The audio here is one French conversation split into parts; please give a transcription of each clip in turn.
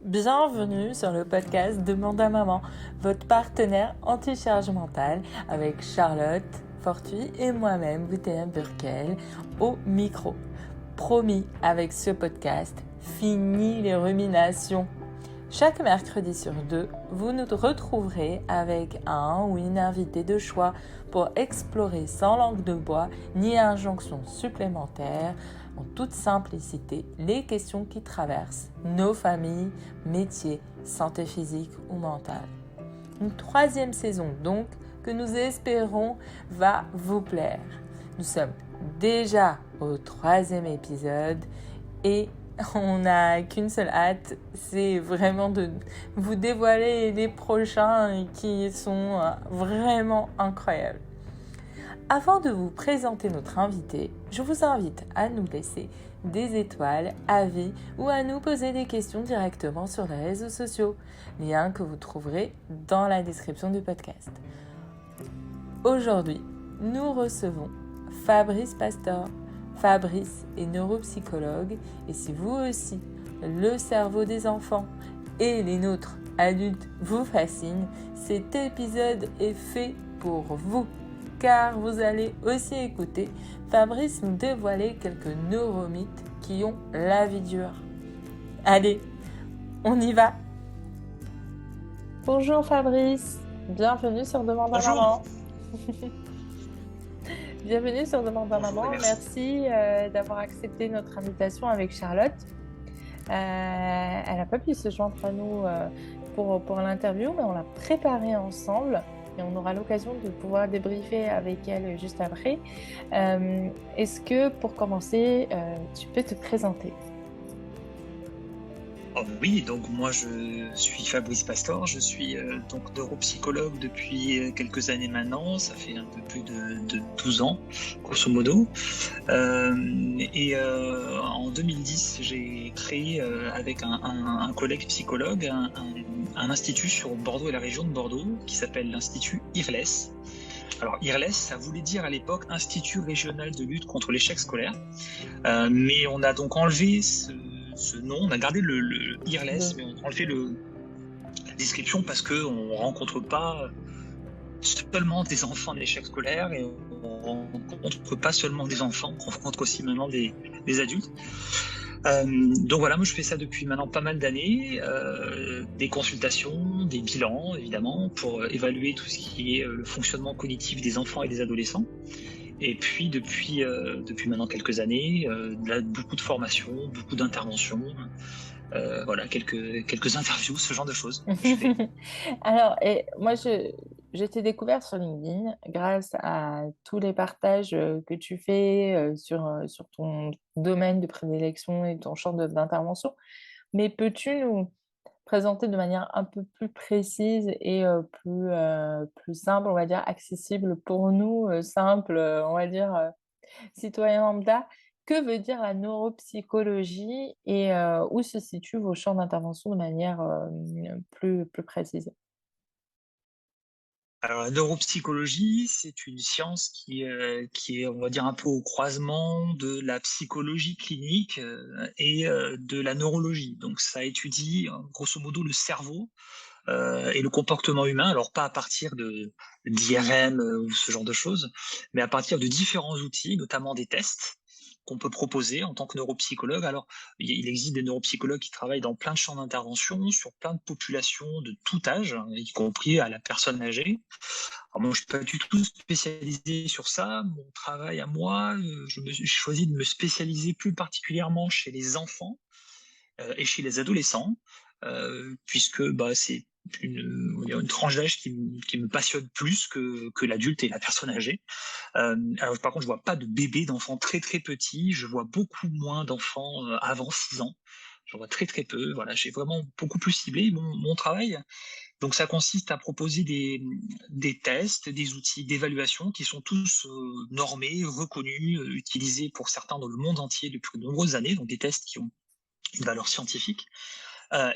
Bienvenue sur le podcast Demande à maman, votre partenaire anti-charge mentale avec Charlotte Fortuit et moi-même, Wouter Burkel, au micro. Promis, avec ce podcast, fini les ruminations. Chaque mercredi sur 2, vous nous retrouverez avec un ou une invitée de choix pour explorer sans langue de bois ni injonction supplémentaire, en toute simplicité, les questions qui traversent nos familles, métiers, santé physique ou mentale. Une 3e saison donc que nous espérons va vous plaire. Nous sommes déjà au 3e épisode et on n'a qu'une seule hâte, c'est vraiment de vous dévoiler les prochains qui sont vraiment incroyables. Avant de vous présenter notre invité, je vous invite à nous laisser des étoiles, avis ou à nous poser des questions directement sur les réseaux sociaux, lien que vous trouverez dans la description du podcast. Aujourd'hui, nous recevons Fabrice Pastor. Fabrice est neuropsychologue et si vous aussi, le cerveau des enfants et les nôtres adultes vous fascinent, cet épisode est fait pour vous. Car vous allez aussi écouter Fabrice nous dévoiler quelques neuromythes qui ont la vie dure. Allez, on y va. Bonjour Fabrice, bienvenue sur Demande à Maman. Bienvenue sur Demande à Maman, merci d'avoir accepté notre invitation avec Charlotte. Elle n'a pas pu se joindre à nous pour l'interview, mais on l'a préparée ensemble. Et on aura l'occasion de pouvoir débriefer avec elle juste après. Est-ce que, pour commencer, tu peux te présenter ? Oui, donc moi je suis Fabrice Pastor, je suis donc neuropsychologue depuis quelques années maintenant, ça fait un peu plus de 12 ans, grosso modo. En 2010, j'ai créé avec un collègue psychologue un institut sur Bordeaux et la région de Bordeaux qui s'appelle l'Institut IRLES. Alors IRLES, ça voulait dire à l'époque Institut régional de lutte contre l'échec scolaire, mais on a donc enlevé ce nom, on a gardé le IRLES, mais on a enlevé la description parce qu'on ne rencontre pas seulement des enfants en échec scolaire et on ne rencontre pas seulement des enfants, on rencontre aussi maintenant des adultes. Donc voilà, moi je fais ça depuis maintenant pas mal d'années, des consultations, des bilans évidemment, pour évaluer tout ce qui est le fonctionnement cognitif des enfants et des adolescents. Et puis depuis maintenant quelques années, beaucoup de formations, beaucoup d'interventions, voilà, quelques interviews, ce genre de choses. Alors, moi, je t'ai découvert sur LinkedIn grâce à tous les partages que tu fais sur ton domaine de prédilection et ton champ d'intervention. Mais peux-tu nous présenter de manière un peu plus précise et plus simple, on va dire, accessible pour nous, simples, on va dire, citoyens lambda, que veut dire la neuropsychologie et où se situent vos champs d'intervention de manière plus précise? Alors la neuropsychologie, c'est une science qui est, on va dire, un peu au croisement de la psychologie clinique et de la neurologie. Donc ça étudie grosso modo le cerveau et le comportement humain, alors pas à partir d'IRM ou ce genre de choses, mais à partir de différents outils, notamment des tests qu'on peut proposer en tant que neuropsychologue. Alors, il existe des neuropsychologues qui travaillent dans plein de champs d'intervention, sur plein de populations de tout âge, hein, y compris à la personne âgée. Alors moi, je suis pas du tout spécialisé sur ça. Mon travail à moi, j'ai choisi de me spécialiser plus particulièrement chez les enfants et chez les adolescents, puisque c'est une tranche d'âge qui me passionne plus que l'adulte et la personne âgée. Alors par contre, je vois pas de bébés, d'enfants très très petits, je vois beaucoup moins d'enfants avant 6 ans. J'en vois très très peu. Voilà, j'ai vraiment beaucoup plus ciblé mon travail. Donc ça consiste à proposer des tests, des outils d'évaluation qui sont tous normés, reconnus, utilisés pour certains dans le monde entier depuis de nombreuses années, donc des tests qui ont une valeur scientifique.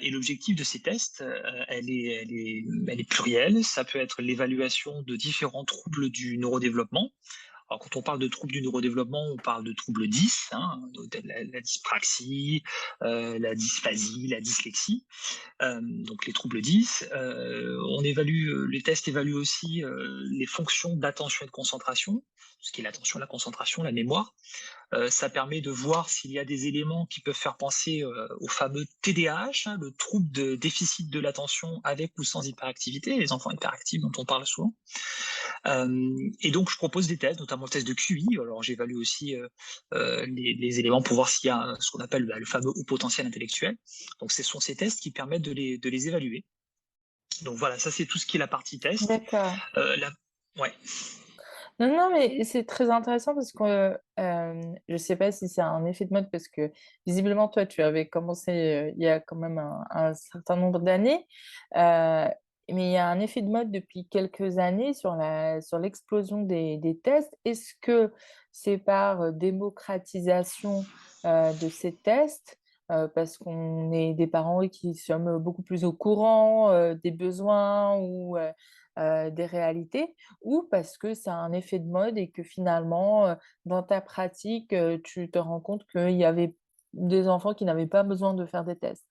Et l'objectif de ces tests, elle est plurielle. Ça peut être l'évaluation de différents troubles du neurodéveloppement. Alors, quand on parle de troubles du neurodéveloppement, on parle de troubles 10, hein, de la dyspraxie, la dysphasie, la dyslexie. Donc les troubles 10. On évalue, les tests évaluent aussi les fonctions d'attention et de concentration, ce qui est l'attention, la concentration, la mémoire. Ça permet de voir s'il y a des éléments qui peuvent faire penser au fameux TDAH, hein, le trouble de déficit de l'attention avec ou sans hyperactivité, les enfants hyperactifs dont on parle souvent. Et donc je propose des tests, notamment le test de QI. Alors j'évalue aussi les éléments pour voir s'il y a ce qu'on appelle le fameux haut potentiel intellectuel. Donc ce sont ces tests qui permettent de les évaluer. Donc voilà, ça c'est tout ce qui est la partie test. D'accord. La... Ouais. Non, non, mais c'est très intéressant parce que, je sais pas si c'est un effet de mode parce que visiblement toi tu avais commencé, il y a quand même un certain nombre d'années, mais il y a un effet de mode depuis quelques années sur l'explosion des tests. Est-ce que c'est par, démocratisation, de ces tests, parce qu'on est des parents et qui sommes beaucoup plus au courant, des besoins ou, des réalités? Ou parce que c'est un effet de mode et que finalement, dans ta pratique, tu te rends compte qu'il y avait des enfants qui n'avaient pas besoin de faire des tests?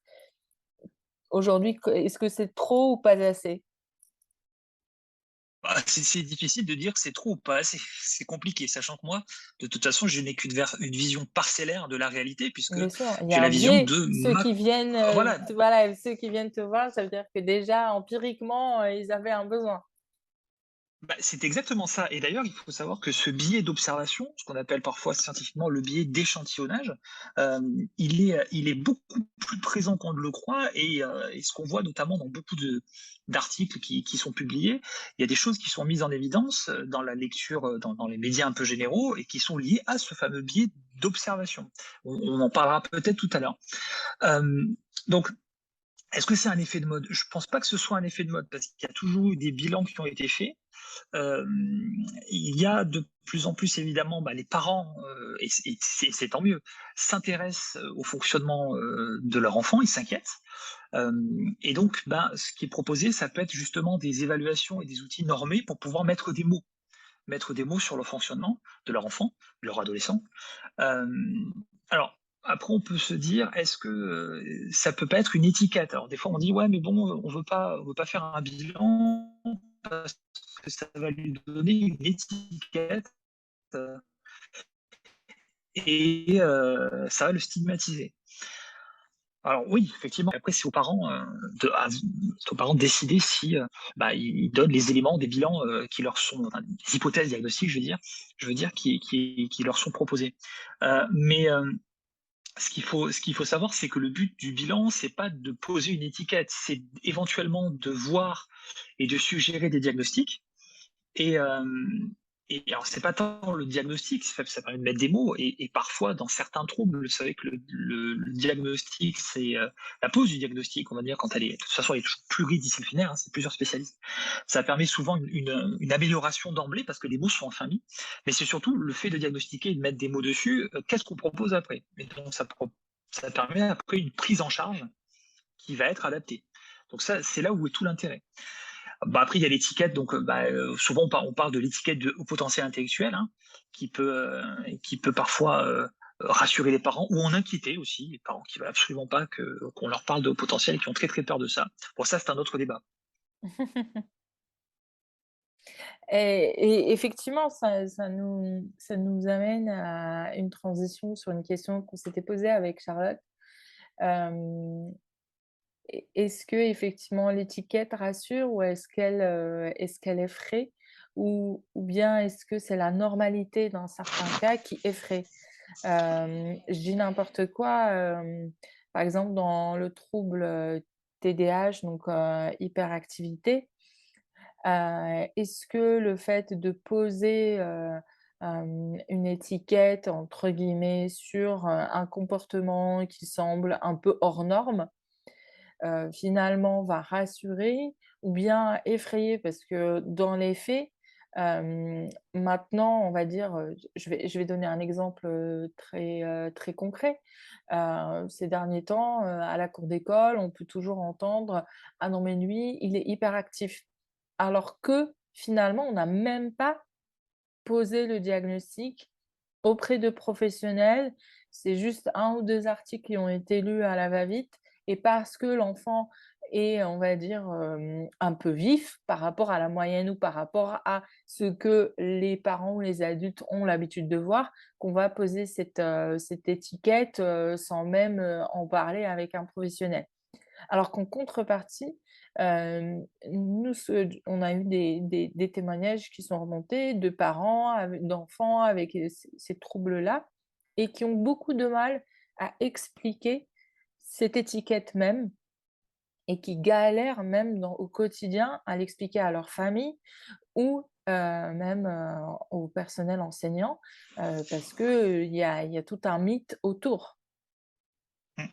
Aujourd'hui, est-ce que c'est trop ou pas assez? Bah, c'est difficile de dire que c'est trop ou pas assez. C'est compliqué, sachant que moi, de toute façon, je n'ai une vision parcellaire de la réalité, puisque Bien sûr, il y j'ai a la un vision biais. de Ceux ma... qui viennent, Voilà, t voilà, ceux qui viennent te voir, ça veut dire que déjà empiriquement, ils avaient un besoin. bah, c'est exactement ça. Et d'ailleurs, il faut savoir que ce biais d'observation, ce qu'on appelle parfois scientifiquement le biais d'échantillonnage, il est beaucoup plus présent qu'on ne le croit. Et ce qu'on voit notamment dans beaucoup d'articles qui sont publiés, il y a des choses qui sont mises en évidence dans la lecture, dans les médias un peu généraux, et qui sont liées à ce fameux biais d'observation. On en parlera peut-être tout à l'heure. Euh, donc, est-ce que c'est un effet de mode? Je pense pas que ce soit un effet de mode, parce qu'il y a toujours eu des bilans qui ont été faits. Euh, il y a de plus en plus évidemment les parents, et c'est tant mieux, s'intéressent au fonctionnement de leur enfant, ils s'inquiètent. Euh, et donc, ce qui est proposé, ça peut être justement des évaluations et des outils normés pour pouvoir mettre des mots sur le fonctionnement de leur enfant, de leur adolescent. Euh, alors, après, on peut se dire, est-ce que ça peut pas être une étiquette? Alors, des fois, on dit, ouais, mais bon, on veut pas faire un bilan parce que ça va lui donner une étiquette euh, et ça va le stigmatiser. Alors oui, effectivement, après c'est aux parents c'est aux parents de décider si ils donnent les éléments des bilans qui leur sont, enfin, des hypothèses diagnostiques, je veux dire qui leur sont proposées. Mais ce qu'il faut savoir, c'est que le but du bilan, c'est pas de poser une étiquette, c'est éventuellement de voir et de suggérer des diagnostics. Et, et alors, c'est pas tant le diagnostic, ça permet de mettre des mots. Et parfois, dans certains troubles, vous savez que le diagnostic, c'est la pose du diagnostic, on va dire, quand elle est, de toute façon, elle est toujours pluridisciplinaire, hein, c'est plusieurs spécialistes. Ça permet souvent une amélioration d'emblée parce que les mots sont enfin mis. Mais c'est surtout le fait de diagnostiquer et de mettre des mots dessus, qu'est-ce qu'on propose après? Et donc, ça permet après une prise en charge qui va être adaptée. Donc ça, c'est là où est tout l'intérêt. Après, il y a l'étiquette, donc souvent on parle de l'étiquette de haut potentiel intellectuel, hein, qui peut parfois rassurer les parents ou en inquiéter aussi les parents qui veulent absolument pas qu'on leur parle de haut potentiel et qui ont très très peur de ça. Bon, ça c'est un autre débat. Et effectivement, ça nous amène à une transition sur une question qu'on s'était posée avec Charlotte. Hem, est-ce que effectivement l'étiquette rassure ou est-ce qu'elle effraie? Ou bien est-ce que c'est la normalité dans certains cas qui effraie? Je dis n'importe quoi, par exemple dans le trouble, TDAH, donc hyperactivité. Est-ce que le fait de poser, une «étiquette» entre guillemets sur, un comportement qui semble un peu hors norme, finalement va rassurer ou bien effrayer? Parce que dans les faits, maintenant on va dire, je vais donner un exemple, très concret. Ces derniers temps, à la cour d'école, on peut toujours entendre: «Ah non mais lui, il est hyperactif». Alors que finalement, on n'a même pas poser le diagnostic auprès de professionnels. C'est juste un ou 2 articles qui ont été lus à la va-vite et parce que l'enfant est, on va dire, un peu vif par rapport à la moyenne ou par rapport à ce que les parents ou les adultes ont l'habitude de voir, qu'on va poser cette étiquette, sans même, en parler avec un professionnel. Alors qu'en contrepartie, nous on a eu des témoignages qui sont remontés de parents d'enfants avec, ces troubles-là et qui ont beaucoup de mal à expliquer cette étiquette même et qui galèrent même au quotidien à l'expliquer à leur famille ou, même, au personnel enseignant, parce que, il y a tout un mythe autour. Mmh.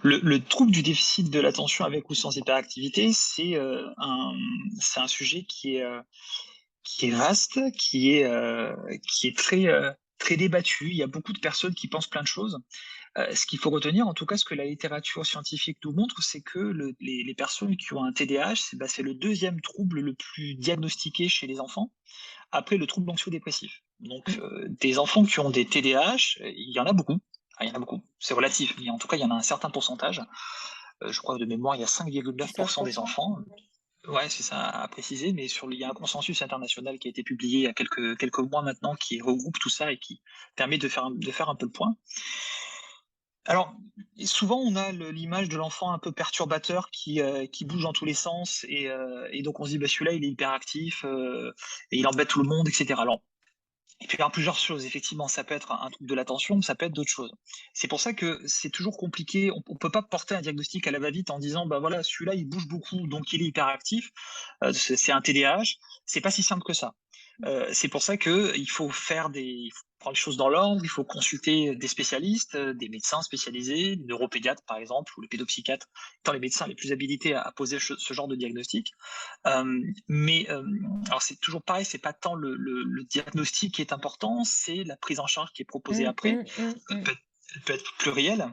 Le trouble du déficit de l'attention avec ou sans hyperactivité, c'est un sujet qui est vaste, qui est très débattu. Il y a beaucoup de personnes qui pensent plein de choses. Ce qu'il faut retenir, en tout cas, ce que la littérature scientifique nous montre, c'est que les personnes qui ont un TDAH, c'est le deuxième trouble le plus diagnostiqué chez les enfants, après le trouble anxio-dépressif. Donc, Mmh, des enfants qui ont des TDAH, il y en a beaucoup. Ah, il y en a beaucoup. C'est relatif, mais en tout cas, il y en a un certain pourcentage. Je crois de mémoire, il y a 5,9% des 19. enfants. Ouais, c'est ça à préciser, mais il y a un consensus international qui a été publié il y a quelques mois maintenant, qui regroupe tout ça et qui permet de faire un peu le point. Alors, souvent, on a l'image de l'enfant un peu perturbateur qui bouge dans tous les sens et donc on se dit: «Bah, celui-là, il est hyperactif, et il embête tout le monde» et cetera. Alors, il peut y avoir plusieurs choses, effectivement, ça peut être un trouble de l'attention, ça peut être d'autres choses. C'est pour ça que c'est toujours compliqué, on peut pas porter un diagnostic à la va-vite en disant: «Bah, voilà, celui-là, il bouge beaucoup, donc il est hyperactif, c'est un TDAH». C'est pas si simple que ça. C'est pour ça il faut prendre les choses dans l'ordre, il faut consulter des spécialistes, des médecins spécialisés, les neuropédiatres, par exemple, ou les pédopsychiatres, étant les médecins les plus habilités à poser ce genre de diagnostic. Alors c'est toujours pareil, c'est pas tant le diagnostic qui est important, c'est la prise en charge qui est proposée Mmh, après. mmh, mmh, mmh. Elle peut être plurielle.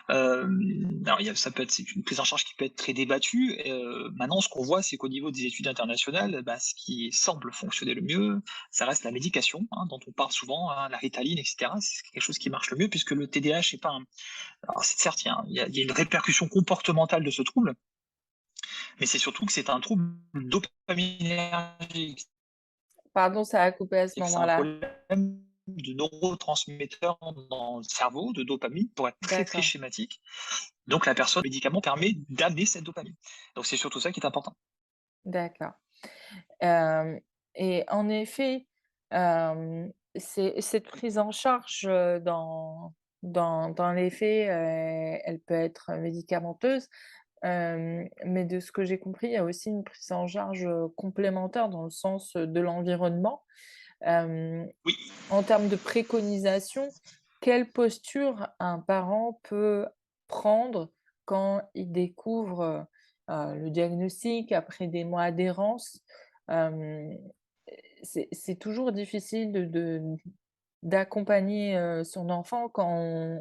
Alors ça peut être c'est une prise en charge qui peut être très débattue. Maintenant, ce qu'on voit, c'est qu'au niveau des études internationales, bah, ce qui semble fonctionner le mieux, ça reste la médication, hein, dont on parle souvent, hein, la Ritaline, et cetera. C'est quelque chose qui marche le mieux puisque le TDAH est pas un alors c'est certes, il y a une répercussion comportementale de ce trouble, mais c'est surtout que c'est un trouble dopaminergique. Pardon, ça a coupé à ce C'est que c'est un moment-là. problème de neurotransmetteurs dans le cerveau, de dopamine, pour être très D'accord, schématique. Donc la personne le médicament permet d'amener cette dopamine. Donc c'est surtout ça qui est important. d'accord. Hem et en effet, c'est cette prise en charge, dans les faits, elle peut être médicamenteuse, mais de ce que j'ai compris, il y a aussi une prise en charge, complémentaire dans le sens, de l'environnement. Hem, Oui. En termes de préconisation, quelle posture un parent peut prendre quand il découvre, le diagnostic après des mois d'errance? Hem, c'est toujours difficile d'accompagner, son enfant quand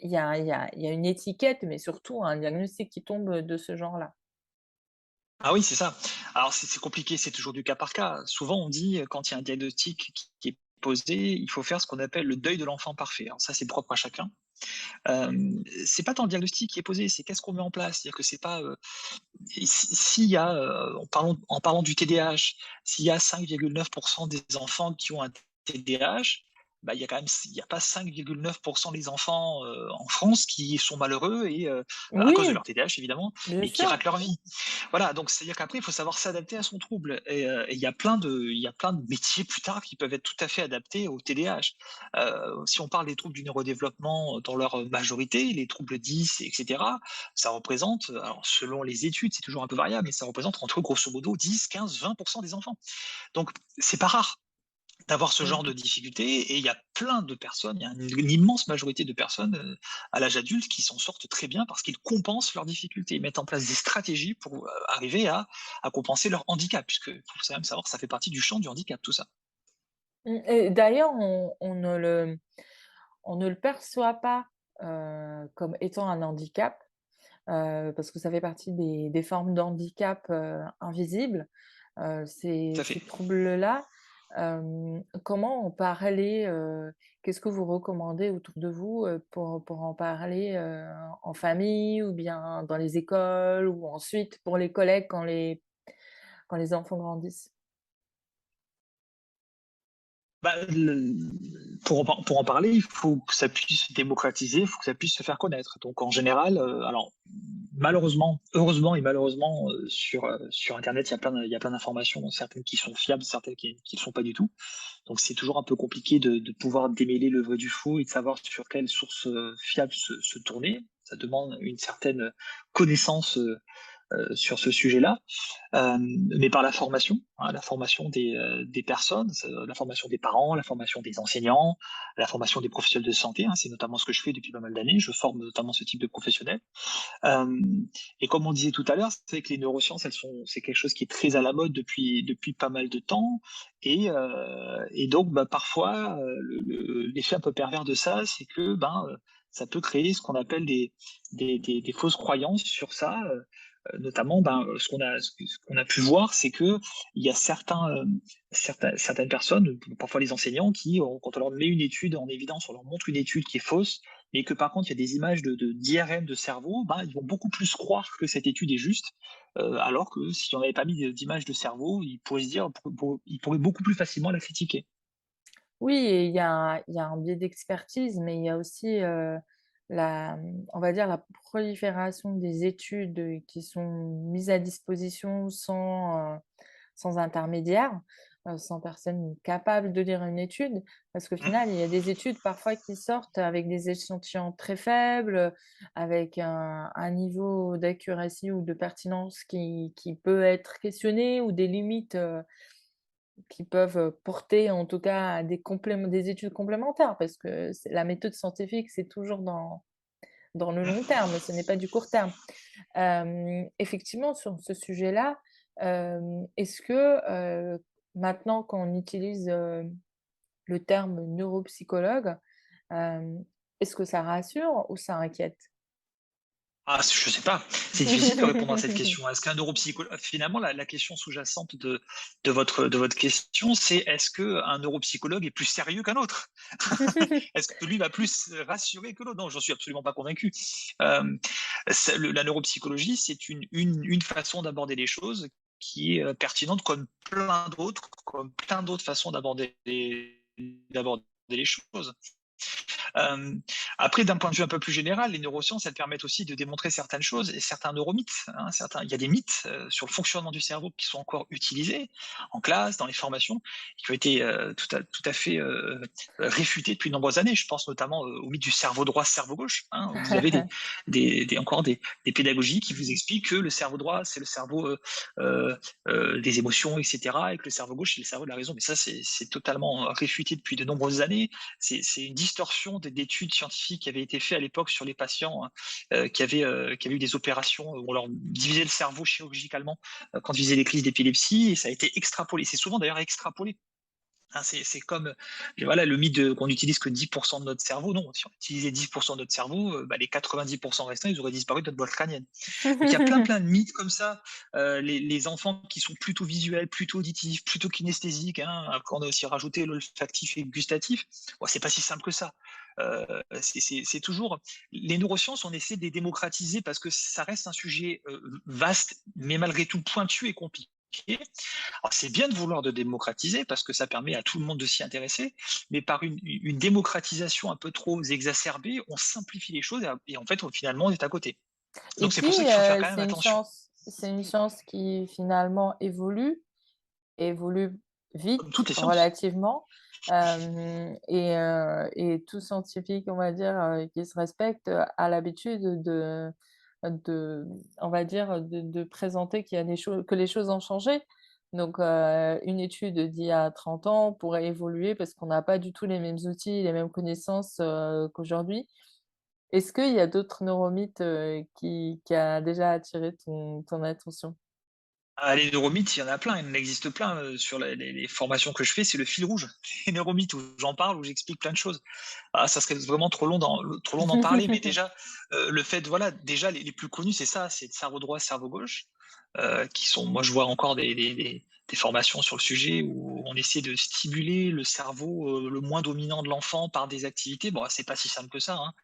il y a une étiquette, mais surtout un diagnostic qui tombe, de ce genre-là. Ah oui, c'est ça. Alors c'est compliqué, c'est toujours du cas par cas. Souvent on dit, quand il y a un diagnostic qui est posé, il faut faire ce qu'on appelle le deuil de l'enfant parfait. Alors ça, c'est propre à chacun. C'est pas tant le diagnostic qui est posé, c'est qu'est-ce qu'on met en place. C'est-à-dire que c'est pas, s'il y a, en parlant du TDAH, s'il y a 5,9% des enfants qui ont un TDAH, bah, il y a pas 5,9% des enfants, en France qui sont malheureux à cause de Oui, leur TDAH évidemment bien et qui sûr. ratent leur vie. Voilà, donc c'est-à-dire qu'après il faut savoir s'adapter à son trouble et il y a plein de métiers plus tard qui peuvent être tout à fait adaptés au TDAH. Si on parle des troubles du neurodéveloppement dans leur majorité, les troubles 10 et cetera, ça représente, alors selon les études, c'est toujours un peu variable, mais ça représente entre grosso modo 10, 15, 20% des enfants. Donc c'est pas rare d'avoir ce genre de Mmh. difficultés et il y a plein de personnes, il y a une immense majorité de personnes, à l'âge adulte qui s'en sortent très bien parce qu'ils compensent leurs difficultés. Ils mettent en place des stratégies pour, arriver à compenser leur handicap puisque faut quand même savoir que ça fait partie du champ du handicap tout ça. Et d'ailleurs, on ne le perçoit pas, comme étant un handicap, parce que ça fait partie des formes d'handicap, invisibles, Tout à ces fait. troubles-là. Comment en parler, qu'est-ce que vous recommandez autour de vous, pour en parler, en famille ou bien dans les écoles ou ensuite pour les collègues quand les enfants grandissent? Bah, pour en parler, il faut que ça puisse se démocratiser, il faut que ça puisse se faire connaître. Donc en général, alors malheureusement, heureusement et malheureusement, sur internet, il y a plein d'informations, certaines qui sont fiables, certaines qui ne le sont pas du tout. Donc c'est toujours un peu compliqué de pouvoir démêler le vrai du faux et de savoir sur quelle source, fiable se tourner. Ça demande une certaine connaissance, sur ce sujet-là. Mais par la formation, hein, la formation des personnes, la formation des parents, la formation des enseignants, la formation des professionnels de santé, hein, c'est notamment ce que je fais depuis pas mal d'années. Je forme notamment ce type de professionnels. Euh, et comme on disait tout à l'heure, c'est que les neurosciences, c'est quelque chose qui est très à la mode depuis pas mal de temps. Et donc, bah, parfois, l'effet un peu pervers de ça, c'est que ça peut créer ce qu'on appelle des fausses croyances sur ça. Notamment, ce qu'on a pu voir, c'est que il y a certaines personnes, parfois les enseignants, quand on leur met une étude en évidence, on leur montre une étude qui est fausse, mais que par contre, il y a des images d'IRM de cerveau, ils vont beaucoup plus croire que cette étude est juste, alors que si on n'avait pas mis d'image de cerveau, ils pourraient se dire, ils pourraient beaucoup plus facilement la critiquer. Oui et il y a un biais d'expertise, mais il y a aussi, on va dire la prolifération des études, qui sont mises à disposition sans intermédiaire, sans personne capable de lire une étude. Parce qu'au final, il y a des études parfois qui sortent avec des échantillons très faibles, avec un niveau d'accuracy ou de pertinence qui peut être questionné ou des limites, qui peuvent, porter en tout cas à des études complémentaires parce que c'est la méthode scientifique, c'est toujours dans le long terme, ce n'est pas du court terme. Effectivement sur ce sujet-là, est-ce que, maintenant qu'on utilise, le terme neuropsychologue, hem, est-ce que ça rassure ou ça inquiète? Ah, je sais pas. C'est difficile de répondre à cette question. Est-ce qu'un neuropsychologue, finalement, la question sous-jacente de votre question, c'est est-ce qu'un neuropsychologue est plus sérieux qu'un autre? Est-ce que lui va plus rassurer que l'autre? Non, j'en suis absolument pas convaincu. La neuropsychologie, c'est une façon d'aborder les choses qui est pertinente comme plein d'autres façons d'aborder les choses. Euh, Après, d'un point de vue un peu plus général, les neurosciences, elles permettent aussi de démontrer certaines choses et certains neuromythes. Hein, il y a des mythes sur le fonctionnement du cerveau qui sont encore utilisés en classe, dans les formations, qui ont été tout à fait réfutés depuis de nombreuses années. Je pense notamment au mythe du cerveau droit, cerveau gauche. Hein. Vous avez encore des pédagogies qui vous expliquent que le cerveau droit, c'est le cerveau des émotions, etc., et que le cerveau gauche, c'est le cerveau de la raison. Mais ça, c'est totalement réfuté depuis de nombreuses années. C'est une distorsion d'études scientifiques qui avaient été faites à l'époque sur les patients, hein, qui avaient eu des opérations où on leur divisait le cerveau chirurgicalement quand ils faisaient des crises d'épilepsie, et ça a été extrapolé. C'est souvent d'ailleurs extrapolé. Hein, c'est comme voilà, le mythe qu'on n'utilise que 10% de notre cerveau. Non, si on utilisait 10% de notre cerveau, les 90% restants, ils auraient disparu de notre boîte crânienne. Donc il y a plein de mythes comme ça. Les enfants qui sont plutôt visuels, plutôt auditifs, plutôt kinesthésiques, hein, après on a aussi rajouté l'olfactif et le gustatif. Bon, c'est pas si simple que ça. C'est toujours les neurosciences, on essaie de les démocratiser parce que ça reste un sujet vaste, mais malgré tout pointu et compliqué. Alors, c'est bien de vouloir de démocratiser parce que ça permet à tout le monde de s'y intéresser, mais par une démocratisation un peu trop exacerbée, on simplifie les choses et en fait, finalement, on est à côté. Et Donc, c'est puis, pour ça qu'il faut faire quand même attention. c'est une science qui finalement évolue Comme vite toutes les sciences. relativement, et tout scientifique, on va dire, qui se respecte, a l'habitude de on va dire, de présenter qu'il y a des choses que les choses ont changé. Donc, une étude d'il y a 30 ans pourrait évoluer parce qu'on n'a pas du tout les mêmes outils, les mêmes connaissances, qu'aujourd'hui. Est-ce qu'il y a d'autres neuromythes, qui a déjà attiré ton attention? Ah, les neuromythes, il y en a plein, il en existe plein sur les formations que je fais, c'est le fil rouge. Les neuromythes où j'en parle, où j'explique plein de choses. Ah, ça serait vraiment trop long d'en parler, mais déjà, le fait, voilà, déjà les plus connus, c'est ça, c'est le cerveau droit, cerveau gauche. qui sont, moi je vois encore des formations sur le sujet où on essaie de stimuler le cerveau le moins dominant de l'enfant par des activités. Bon, c'est pas si simple que ça, hein.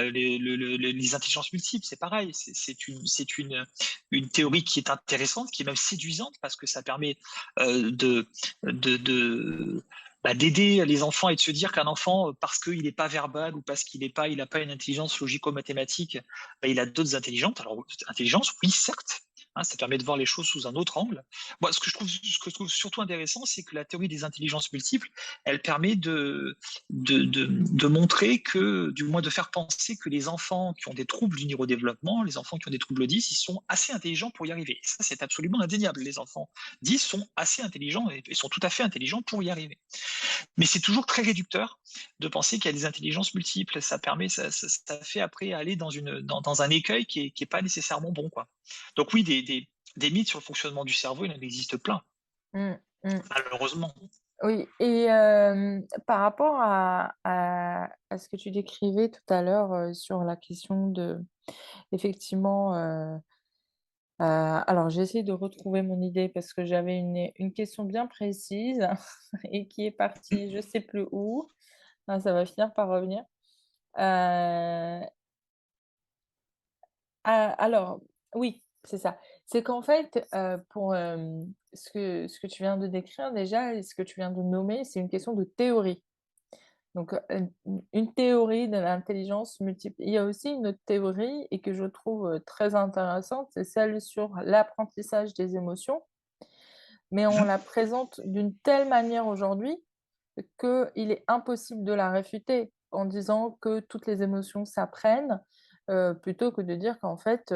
Les intelligences multiples, c'est pareil. C'est une théorie qui est intéressante, qui est même séduisante parce que ça permet de, de d'aider les enfants et de se dire qu'un enfant, parce qu'il n'est pas verbal ou parce il n'a pas une intelligence logico-mathématique, il a d'autres intelligences. Alors, intelligence, oui, certes, hein, ça permet de voir les choses sous un autre angle. Moi, ce que je trouve surtout intéressant, c'est que la théorie des intelligences multiples, elle permet de montrer que, du moins de faire penser que les enfants qui ont des troubles du neurodéveloppement, les enfants qui ont des troubles 10, ils sont assez intelligents pour y arriver. Et ça, c'est absolument indéniable. Les enfants 10 sont assez intelligents et sont tout à fait intelligents pour y arriver. Mais c'est toujours très réducteur de penser qu'il y a des intelligences multiples. Ça fait après aller dans un écueil qui est pas nécessairement bon, quoi. Donc oui, des mythes sur le fonctionnement du cerveau, il en existe plein, Mmh, mmh. malheureusement. Oui et par rapport à ce que tu décrivais tout à l'heure, sur la question de effectivement, alors j'essaie de retrouver mon idée parce que j'avais une question bien précise et qui est partie je sais plus où. Ah, ça va finir par revenir. Heu, alors oui, c'est ça. C'est qu'en fait, pour, ce que tu viens de décrire déjà et ce que tu viens de nommer, c'est une question de théorie. Donc, une théorie de l'intelligence multiple. Il y a aussi une autre théorie et que je trouve, très intéressante, c'est celle sur l'apprentissage des émotions, mais on Mhm. la présente d'une telle manière aujourd'hui qu'il est impossible de la réfuter en disant que toutes les émotions s'apprennent, plutôt que de dire qu'en fait,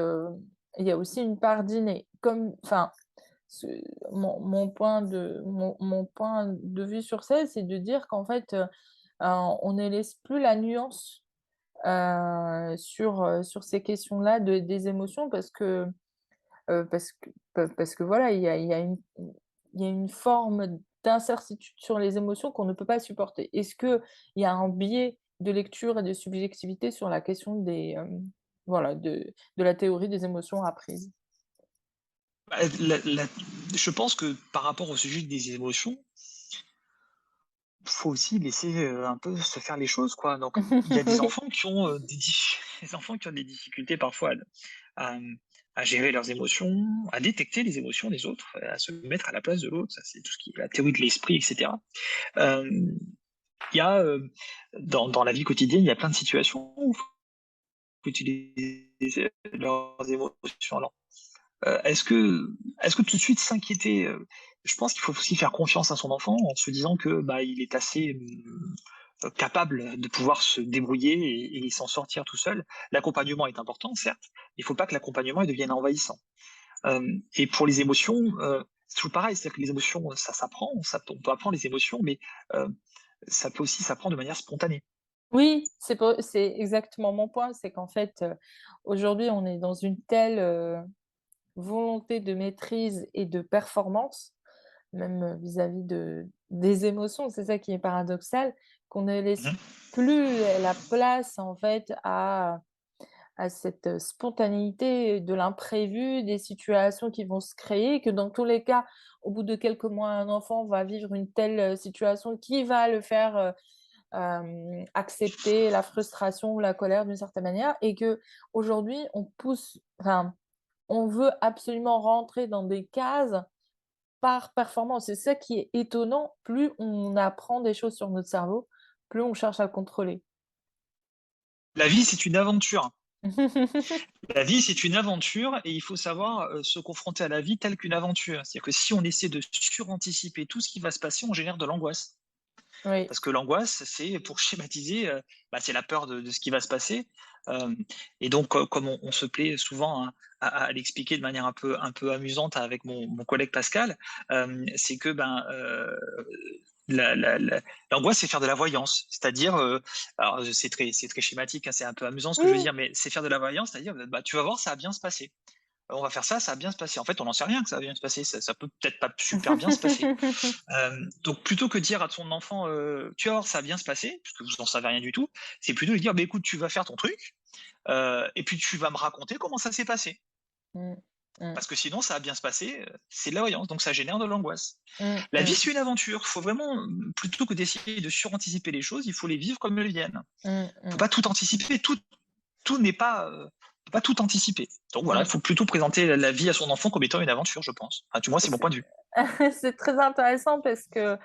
il y a aussi une part d'inné. Comme enfin, ce mon point de vue sur ça, c'est de dire qu'en fait, on ne laisse plus la nuance, sur ces questions-là des émotions parce que voilà, il y a une forme d'incertitude sur les émotions qu'on ne peut pas supporter. Est-ce qu'il y a un biais de lecture et de subjectivité sur la question voilà, de la théorie des émotions apprises? Bah, je pense que par rapport au sujet des émotions, faut aussi laisser un peu se faire les choses, quoi. Donc, il y a des Oui. enfants qui ont des enfants qui ont des difficultés parfois à, à gérer leurs émotions, à détecter les émotions des autres, à se mettre à la place de l'autre. Ça, c'est tout ce qui est la théorie de l'esprit, etc. Euh, Il y a dans la vie quotidienne, il y a plein de situations où il faut utiliser leurs émotions. Alors, est-ce que tout de suite s'inquiéter, je pense qu'il faut aussi faire confiance à son enfant en se disant que, bah, il est assez, capable de pouvoir se débrouiller et s'en sortir tout seul. L'accompagnement est important, certes, il ne faut pas que l'accompagnement il devienne envahissant. Et pour les émotions, c'est toujours pareil, c'est-à-dire que les émotions, ça s'apprend, on peut apprendre les émotions, mais heu, ça peut aussi s'apprendre de manière spontanée. Oui, c'est exactement mon point, c'est qu'en fait, aujourd'hui, on est dans une telle, volonté de maîtrise et de performance, même, vis-à-vis des émotions, c'est ça qui est paradoxal, qu'on ne laisse Mmh. plus la place en fait à cette, spontanéité de l'imprévu, des situations qui vont se créer, que dans tous les cas, au bout de quelques mois, un enfant va vivre une telle, situation qui va le faire, accepter la frustration ou la colère d'une certaine manière et qu'aujourd'hui on pousse enfin, on veut absolument rentrer dans des cases par performance. C'est ça qui est étonnant, plus on apprend des choses sur notre cerveau, plus on cherche à le contrôler. La vie, c'est une aventure. La vie, c'est une aventure et il faut savoir, se confronter à la vie telle qu'une aventure. C'est-à-dire que si on essaie de suranticiper tout ce qui va se passer, on génère de l'angoisse. Oui. Parce que l'angoisse, c'est pour schématiser, c'est la peur de ce qui va se passer. Hem Et donc, comme on se plaît souvent à l'expliquer de manière un peu amusante avec mon collègue Pascal, c'est que, l'angoisse, c'est faire de la voyance. C'est-à-dire, alors c'est très schématique, hein, c'est un peu amusant ce que je veux Oui. dire, mais c'est faire de la voyance, c'est-à-dire, tu vas voir, ça va bien se passer. On va faire ça, ça va bien se passer. En fait, on n'en sait rien que ça va bien se passer. Ça peut peut-être pas super bien se passer. Donc plutôt que de dire à son enfant, «Tu vas voir, ça va bien se passer», puisque vous n'en savez rien du tout, c'est plutôt lui dire: «Beh, écoute, tu vas faire ton truc, et puis tu vas me raconter comment ça s'est passé». Mmh. Mmh. Parce que sinon ça va bien se passer, c'est de la voyance, donc ça génère de l'angoisse. Mmh La vie, mh. c'est une aventure. Faut vraiment, plutôt que d'essayer de suranticiper les choses, il faut les vivre comme elles viennent. Mmh Faut mh. pas tout anticiper, tout n'est pas, faut pas tout anticiper. Donc voilà, il Mmh. faut plutôt présenter la vie à son enfant comme étant une aventure, je pense. Enfin, du moins, c'est mon C'est point de vue. c'est très intéressant parce que,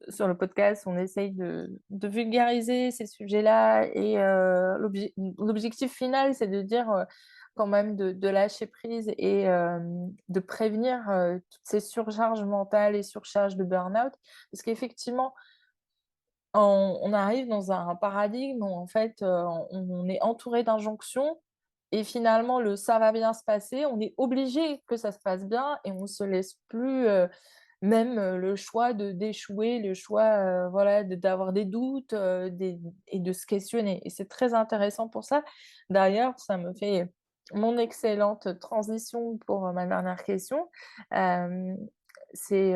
sur le podcast, on essaye de vulgariser ces sujets-là et l'objectif final, c'est de dire, quand même de lâcher prise et de prévenir, toutes ces surcharges mentales et surcharges de burn-out. Parce qu'effectivement, on arrive dans un paradigme où en fait, on est entouré d'injonctions et finalement le «ça va bien se passer», on est obligé que ça se passe bien et on se laisse plus, même, le choix d'échouer, le choix, voilà, d'avoir des doutes, des et de se questionner et c'est très intéressant pour ça. D'ailleurs, ça me fait mon excellente transition pour, ma dernière question. Hem, c'est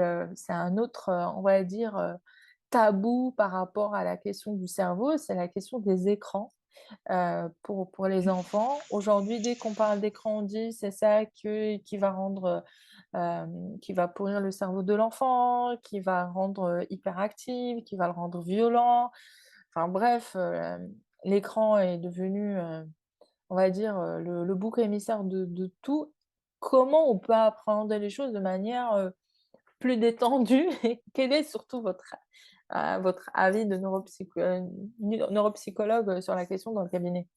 un autre, on va dire, tabou par rapport à la question du cerveau, c'est la question des écrans, pour les enfants. Aujourd'hui, dès qu'on parle d'écran, on dit: «C'est ça qui va rendre, qui va pourrir le cerveau de l'enfant, qui va rendre, hyperactif, qui va le rendre violent». Enfin bref, l'écran est devenu, on va dire, le bouc émissaire de tout. Comment on peut appréhender les choses de manière, plus détendue et quel est surtout votre avis de neuropsychologue, sur la question dans le cabinet?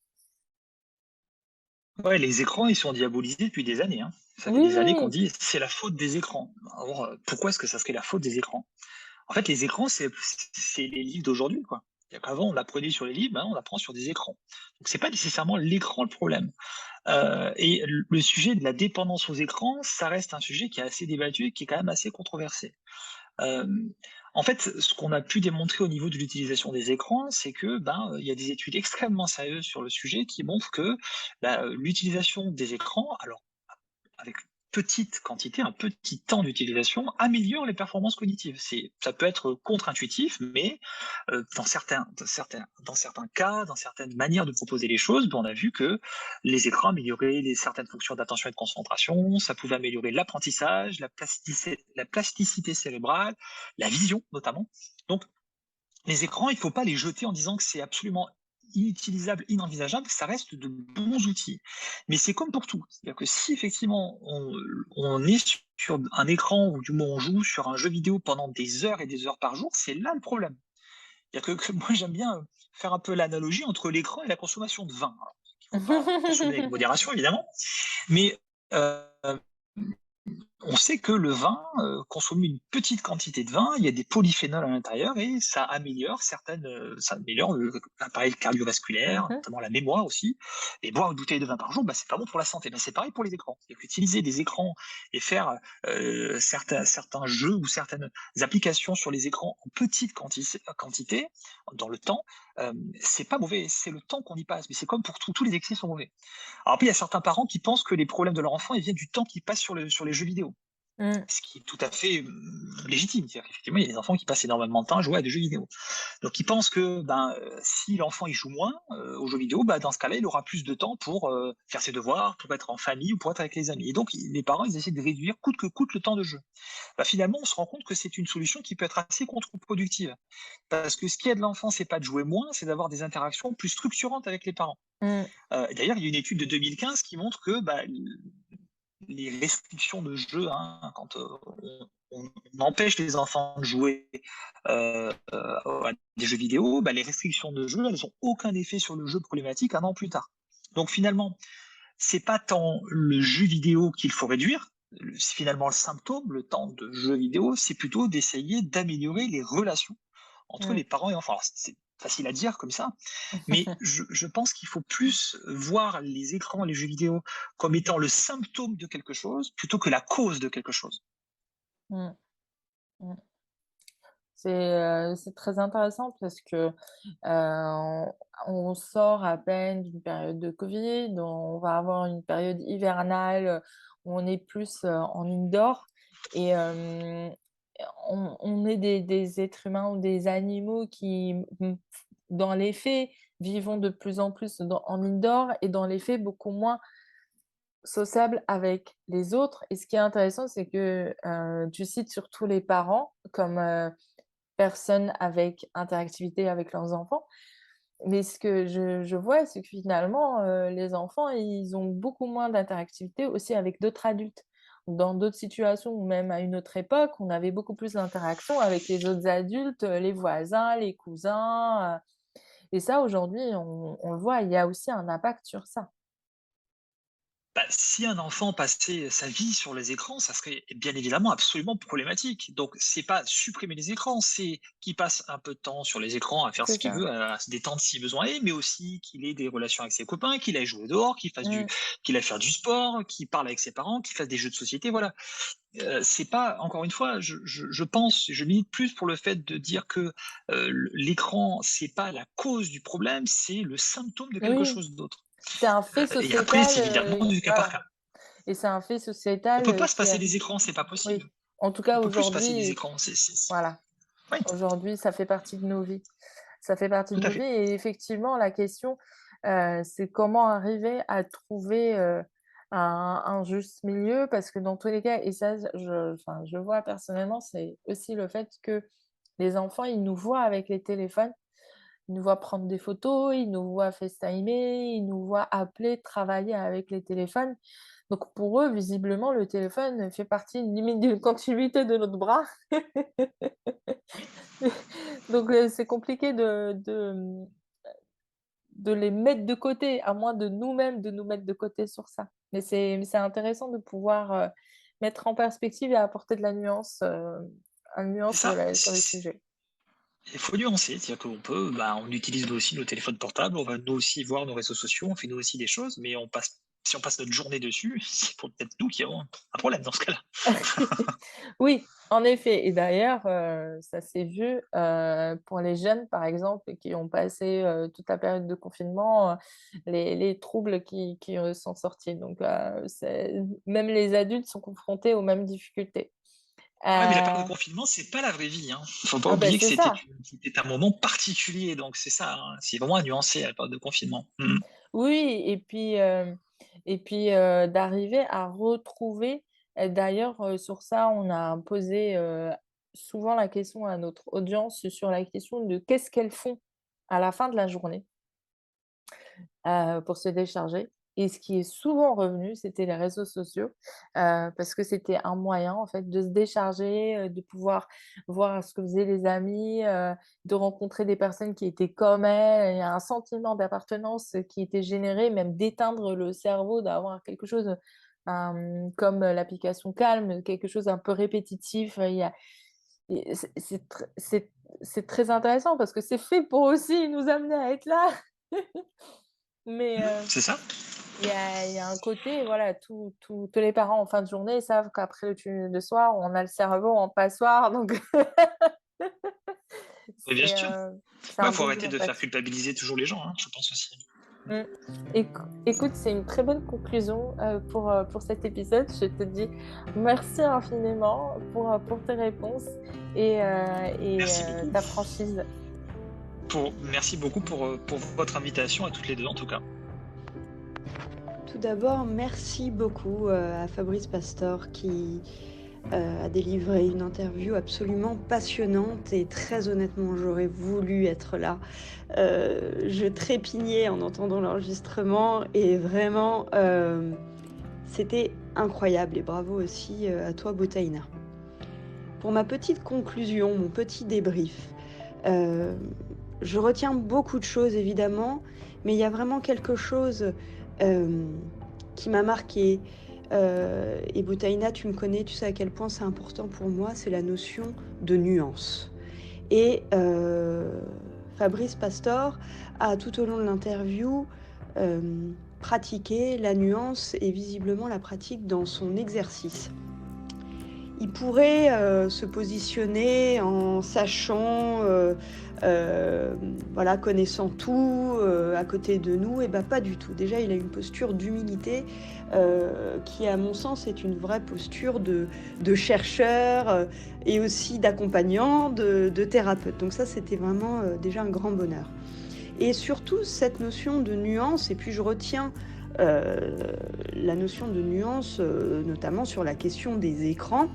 Ouais, les écrans, ils sont diabolisés depuis des années, hein. Ça fait Oui, des oui, années qu'on oui. dit: «C'est la faute des écrans». Alors, pourquoi est-ce que ça serait la faute des écrans? En fait, les écrans, c'est les livres d'aujourd'hui, quoi. C'est-à-dire qu'avant, on apprenait sur les livres, maintenant on apprend sur des écrans. Donc c'est pas nécessairement l'écran le problème. Et le sujet de la dépendance aux écrans, ça reste un sujet qui est assez débattu et qui est quand même assez controversé. Hem, En fait, ce qu'on a pu démontrer au niveau de l'utilisation des écrans, c'est que, ben, il y a des études extrêmement sérieuses sur le sujet qui montrent que, bah, l'utilisation des écrans, alors avec une petite quantité, un petit temps d'utilisation, améliore les performances cognitives. Ça peut être contre-intuitif, mais dans certains cas, dans certaines manières de proposer les choses, ben, on a vu que les écrans amélioraient certaines fonctions d'attention et de concentration, ça pouvait améliorer l'apprentissage, la plasticité cérébrale, la vision notamment. Donc les écrans, il ne faut pas les jeter en disant que c'est absolument inutilisable, inenvisageable, ça reste de bons outils. Mais c'est comme pour tout. C'est-à-dire que si effectivement on est sur un écran ou du moins on joue sur un jeu vidéo pendant des heures et des heures par jour, c'est là le problème. C'est-à-dire que moi j'aime bien faire un peu l'analogie entre l'écran et la consommation de vin. Alors, il ne faut pas consommer avec modération évidemment, mais on sait que le vin, consommer une petite quantité de vin, il y a des polyphénols à l'intérieur et ça améliore l'appareil cardiovasculaire, Mmh. notamment la mémoire aussi. Et boire une bouteille de vin par jour, bah, c'est pas bon pour la santé. Bah, c'est pareil pour les écrans. C'est-à-dire qu'utiliser des écrans et faire, certains jeux ou certaines applications sur les écrans en petite quantité, dans le temps, c'est pas mauvais, c'est le temps qu'on y passe. Mais c'est comme pour tout, tous les excès sont mauvais. Alors après, il y a certains parents qui pensent que les problèmes de leur enfant, ils viennent du temps qu'ils passent sur les jeux vidéo. Mmh. Ce qui est tout à fait, légitime. C'est-à-dire qu'effectivement, il y a des enfants qui passent énormément de temps à jouer à des jeux vidéo. Donc ils pensent que, ben, si l'enfant il joue moins, aux jeux vidéo, bah, dans ce cas-là, il aura plus de temps pour, faire ses devoirs, pour être en famille ou pour être avec les amis. Et donc les parents, ils essaient de réduire coûte que coûte le temps de jeu. Bah, finalement, on se rend compte que c'est une solution qui peut être assez contre-productive. Parce que ce qui aide l'enfant, c'est pas de jouer moins, c'est d'avoir des interactions plus structurantes avec les parents. Mmh. D'ailleurs, il y a une étude de 2015 qui montre que, bah, les restrictions de jeu, hein, quand on empêche les enfants de jouer à des jeux vidéo, bah, les restrictions de jeu, elles n'ont aucun effet sur le jeu problématique un an plus tard. Donc finalement, c'est pas tant le jeu vidéo qu'il faut réduire, c'est finalement le symptôme, le temps de jeu vidéo, c'est plutôt d'essayer d'améliorer les relations entre Mmh. les parents et enfants. Alors, c'est facile à dire comme ça, mais je pense qu'il faut plus voir les écrans, les jeux vidéo comme étant le symptôme de quelque chose plutôt que la cause de quelque chose. Mmh. Mmh. C'est très intéressant parce que, on sort à peine d'une période de Covid, on va avoir une période hivernale, où on est plus, en indoor et on est des êtres humains ou des animaux qui, dans les faits, vivons de plus en plus en indoor et dans les faits beaucoup moins sociable avec les autres et ce qui est intéressant, c'est que, tu cites surtout les parents comme, personnes avec interactivité avec leurs enfants. Mais ce que je vois, c'est que finalement, les enfants, ils ont beaucoup moins d'interactivité aussi avec d'autres adultes. Dans d'autres situations ou même à une autre époque, on avait beaucoup plus d'interactions avec les autres adultes, les voisins, les cousins, et ça aujourd'hui, on le voit, il y a aussi un impact sur ça. Bah, si un enfant passait sa vie sur les écrans, ça serait bien évidemment absolument problématique. Donc, c'est pas supprimer les écrans, c'est qu'il passe un peu de temps sur les écrans à faire C'est ce qu'il ça. veut, à se détendre si besoin est, mais aussi qu'il ait des relations avec ses copains, qu'il aille jouer dehors, Mmh. qu'il aille faire du sport, qu'il parle avec ses parents, qu'il fasse des jeux de société, voilà. C'est pas, encore une fois, je pense, je milite plus pour le fait de dire que l'écran, c'est pas la cause du problème, c'est le symptôme de quelque Oui, chose d'autre. c'est un fait Et après, sociétal, c'est évidemment du cas par voilà cas. et c'est un fait On sociétal, peut pas se qui passer a des écrans, c'est pas possible. oui. En tout On cas peut plus se passer des aujourd'hui, écrans, voilà. oui, Aujourd'hui, ça fait partie de nos vies. Ça fait partie tout de à nos vies fait. et effectivement, la question, c'est comment arriver à trouver, un juste milieu parce que dans tous les cas et ça, enfin, je vois personnellement, c'est aussi le fait que les enfants, ils nous voient avec les téléphones, ils nous voient prendre des photos, ils nous voient FaceTimer, ils nous voient appeler, travailler avec les téléphones. Donc pour eux, visiblement, le téléphone fait partie limite d'une continuité de notre bras. Oui, Donc c'est compliqué de les mettre de côté, à moins de nous-mêmes, de nous mettre de côté sur ça. Mais c'est intéressant de pouvoir, mettre en perspective et apporter de la nuance, une c'est nuance sur ça. le sujet. Il faut nuancer, c'est-à-dire qu'on peut, bah, on utilise nous aussi nos téléphones portables, on va nous aussi voir nos réseaux sociaux, on fait nous aussi des choses, mais si on passe notre journée dessus, c'est peut-être nous qui avons un problème dans ce cas-là. Oui, en effet et d'ailleurs, ça s'est vu, pour les jeunes, par exemple, qui ont passé, toute la période de confinement, les troubles qui, sont sortis. Donc, c'est même les adultes sont confrontés aux mêmes difficultés. Ouais, mais la période de Heu, confinement, c'est pas la vraie vie, hein. Faut pas ah ben oublier que c'est ça. c'était un moment particulier, donc c'est ça, hein, c'est vraiment à nuancer la période de confinement. Mmh. Oui et puis, d'arriver à retrouver et d'ailleurs, sur ça, on a posé, souvent la question à notre audience sur la question de qu'est-ce qu'elles font à la fin de la journée, pour se décharger et ce qui est souvent revenu, c'était les réseaux sociaux, parce que c'était un moyen, en fait, de se décharger, de pouvoir voir ce que faisaient les amis, de rencontrer des personnes qui étaient comme elles. Il y a un sentiment d'appartenance, qui était généré, même d'éteindre le cerveau, d'avoir quelque chose, comme, l'application Calm, quelque chose un peu répétitif, il y a et c'est très intéressant parce que c'est fait pour aussi nous amener à être là. Mais, Mmh, c'est ça. il y a un côté, voilà, tous les parents en fin de journée savent qu'après le soir, on a le cerveau en passoire, donc Mais bien sûr. c'est Ouais, un faut peu arrêter dur de faire là-dessus. culpabiliser toujours les gens, hein, je pense aussi. Mmh. Écoute, c'est une très bonne conclusion, pour cet épisode. Je te dis merci infiniment pour tes réponses Merci beaucoup. ta franchise. Merci beaucoup pour votre invitation à toutes les 2 en tout cas. Tout d'abord, merci beaucoup à Fabrice Pastor qui a délivré une interview absolument passionnante et très honnêtement, j'aurais voulu être là. Je trépignais en entendant l'enregistrement et vraiment, c'était incroyable et bravo aussi à toi, Boutaïna. Pour ma petite conclusion, mon petit débrief, euh, je retiens beaucoup de choses évidemment, mais il y a vraiment quelque chose euh, qui m'a marqué. Et Boutaïna, tu me connais, tu sais à quel point c'est important pour moi, c'est la notion de nuance. Et Fabrice Pastor a tout au long de l'interview euh, pratiqué la nuance et visiblement la pratique dans son exercice. Il pourrait se positionner en sachant, voilà, connaissant tout à côté de nous, et ben pas du tout. Déjà, il a une posture d'humilité qui, à mon sens, est une vraie posture de chercheur et aussi d'accompagnant, de thérapeute. Donc ça, c'était vraiment déjà un grand bonheur. Et surtout, cette notion de nuance, et puis je retiens la notion de nuance, notamment sur la question des écrans.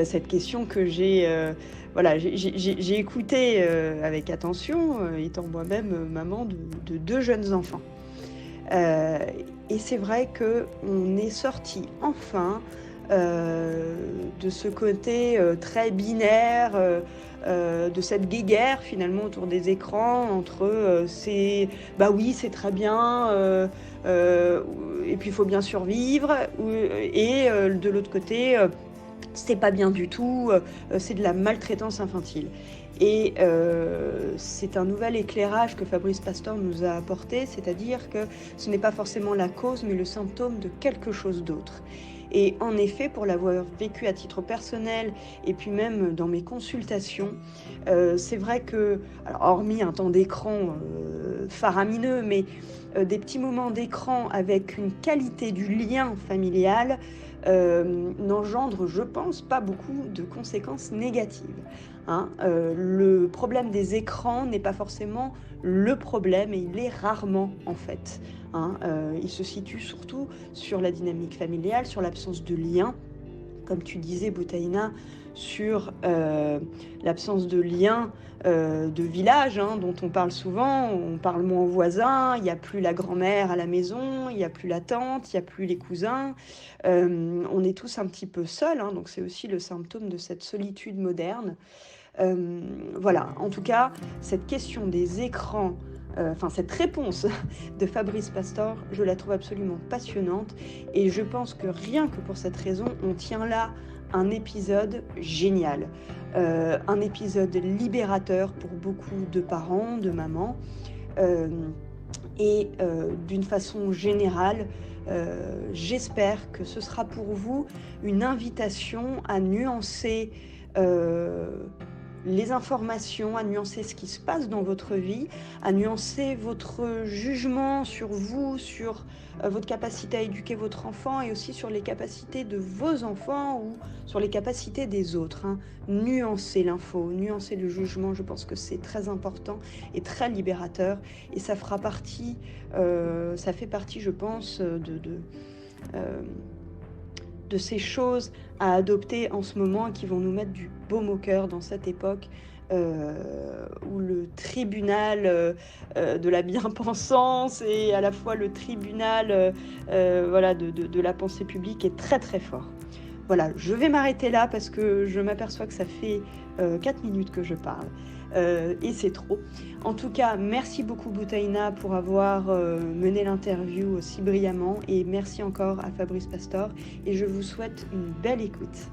Cette question que j'ai écoutée avec attention, étant moi-même maman de 2 jeunes enfants. Et c'est vrai qu'on est sorti enfin de ce côté très binaire, de cette guéguerre finalement autour des écrans entre c'est très bien et puis il faut bien survivre, et de l'autre côté c'est pas bien du tout, c'est de la maltraitance infantile. Et c'est un nouvel éclairage que Fabrice Pastor nous a apporté, c'est-à-dire que ce n'est pas forcément la cause, mais le symptôme de quelque chose d'autre. Et en effet, pour l'avoir vécu à titre personnel et puis même dans mes consultations, c'est vrai que, alors, hormis un temps d'écran faramineux, mais des petits moments d'écran avec une qualité du lien familial n'engendre, je pense, pas beaucoup de conséquences négatives. Le problème des écrans n'est pas forcément le problème, et il est rarement en fait. Il se situe surtout sur la dynamique familiale, sur l'absence de lien, comme tu disais Boutaïna, sur l'absence de lien de village, dont on parle souvent. On parle moins aux voisins, il n'y a plus la grand-mère à la maison, il n'y a plus la tante, il n'y a plus les cousins. On est tous un petit peu seuls, donc c'est aussi le symptôme de cette solitude moderne. Voilà, en tout cas, cette question des écrans, cette réponse de Fabrice Pastor, je la trouve absolument passionnante, et je pense que rien que pour cette raison, on tient là un épisode génial, un épisode libérateur pour beaucoup de parents, de mamans, et d'une façon générale, j'espère que ce sera pour vous une invitation à nuancer les informations, à nuancer ce qui se passe dans votre vie, à nuancer votre jugement sur vous, sur votre capacité à éduquer votre enfant, et aussi sur les capacités de vos enfants ou sur les capacités des autres. Nuancer l'info, nuancer le jugement, je pense que c'est très important et très libérateur, et ça fait partie, je pense, de ces choses à adopter en ce moment, qui vont nous mettre du baume au cœur dans cette époque où le tribunal de la bien-pensance et à la fois le tribunal de la pensée publique est très très fort. Voilà, je vais m'arrêter là parce que je m'aperçois que ça fait 4 minutes que je parle. Et c'est trop. En tout cas, merci beaucoup Boutaïna pour avoir mené l'interview aussi brillamment, et merci encore à Fabrice Pastor, et je vous souhaite une belle écoute.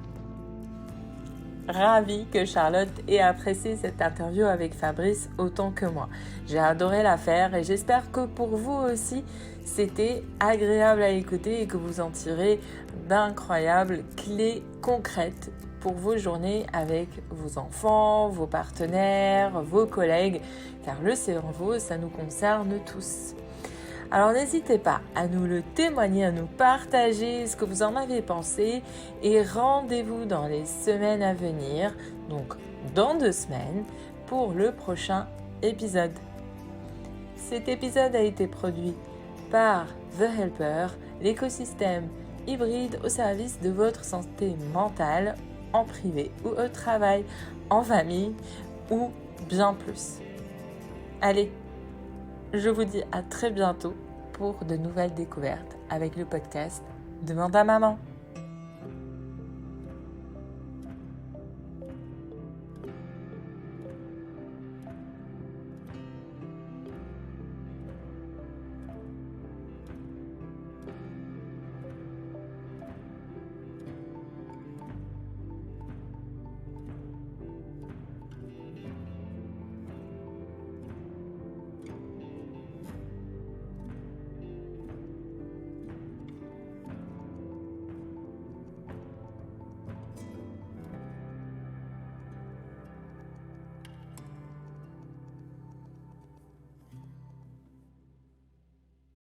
Ravie que Charlotte ait apprécié cette interview avec Fabrice autant que moi. J'ai adoré la faire, et j'espère que pour vous aussi, c'était agréable à écouter et que vous en tirez d'incroyables clés concrètes pour vos journées avec vos enfants, vos partenaires, vos collègues, car le cerveau, ça nous concerne tous. Alors n'hésitez pas à nous le témoigner, à nous partager ce que vous en avez pensé, et rendez-vous dans les semaines à venir, donc dans 2 semaines, pour le prochain épisode. Cet épisode a été produit par The Helper, l'écosystème hybride au service de votre santé mentale, en privé ou au travail, en famille ou bien plus. Allez, je vous dis à très bientôt pour de nouvelles découvertes avec le podcast Demande à maman.